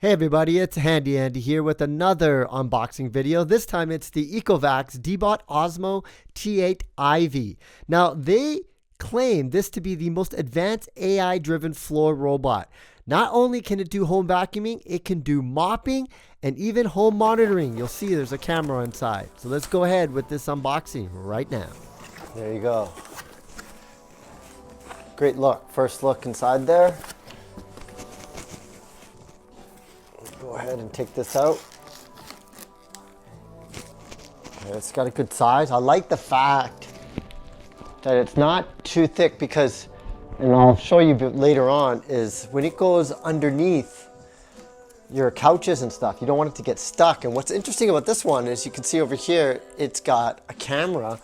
Hey everybody, it's Handy Andy here with another unboxing video. This time it's the Ecovacs Deebot Ozmo T8 AIVI. Now they claim this to be the most advanced AI-driven floor robot. Not only can it do home vacuuming, it can do mopping and even home monitoring. You'll see there's a camera inside. So let's go ahead with this unboxing right now. There you go. Great look. First look inside there. Go ahead and take this out. Okay, it's got a good size. I like the fact that it's not too thick because, and I'll show you later on, is when it goes underneath your couches and stuff, you don't want it to get stuck. And what's interesting about this one is you can see over here, it's got a camera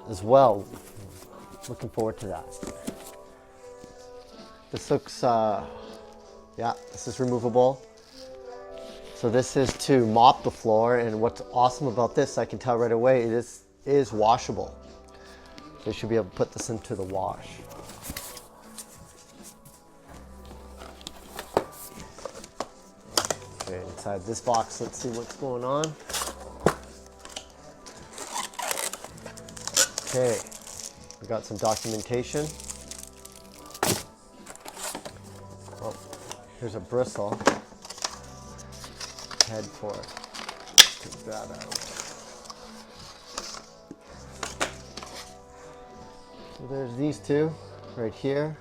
as well. Looking forward to that. This looks, yeah, this is removable. So this is to mop the floor, and what's awesome about this, I can tell right away, it is washable. So you should be able to put this into the wash. Okay, inside this box, let's see what's going on. Okay, we got some documentation. Oh, here's a bristle. Head for it. Take that out. So there's these two right here.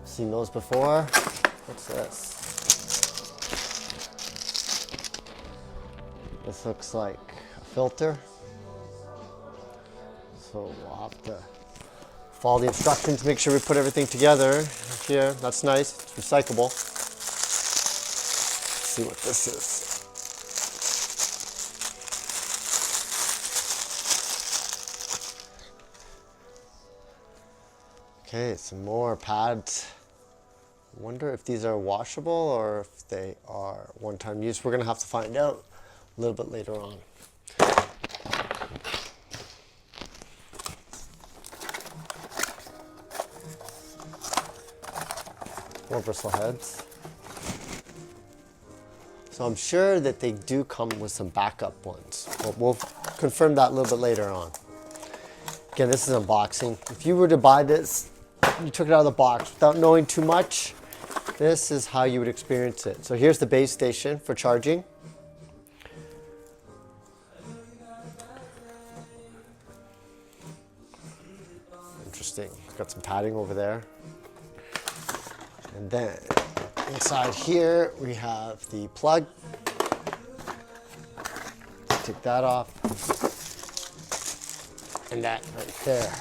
Seen those before. What's this? This looks like a filter. So we'll have to follow the instructions, make sure we put everything together here. That's nice. It's recyclable. See what this is. Okay, some more pads. I wonder if these are washable or if they are one-time use. We're gonna have to find out a little bit later on. More bristle heads. So I'm sure that they do come with some backup ones, but we'll confirm that a little bit later on. Again, this is unboxing. If you were to buy this, you took it out of the box without knowing too much, this is how you would experience it. So here's the base station for charging. Interesting, it's got some padding over there. And then inside here, we have the plug. Take that off. And that right there.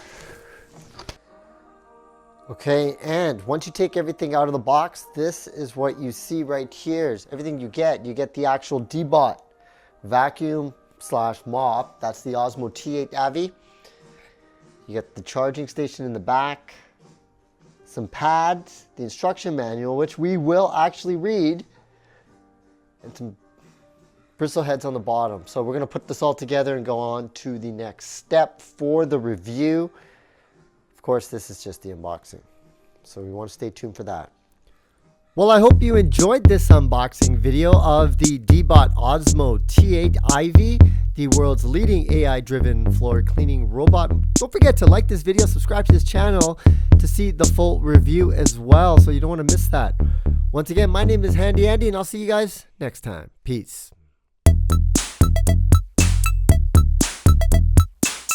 Okay, and once you take everything out of the box, this is what you see right here. Is everything you get. You get the actual Deebot vacuum / mop. That's the Ozmo T8 AIVI. You get the charging station in the back. Some pads, the instruction manual, which we will actually read, and some bristle heads on the bottom. So we're going to put this all together and go on to the next step for the review. Of course, this is just the unboxing, so we want to stay tuned for that. Well, I hope you enjoyed this unboxing video of the Deebot Ozmo T8 AIVI, the world's leading AI-driven floor cleaning robot. Don't forget to like this video, subscribe to this channel to see the full review as well, so you don't want to miss that. Once again, my name is Handy Andy, and I'll see you guys next time. Peace.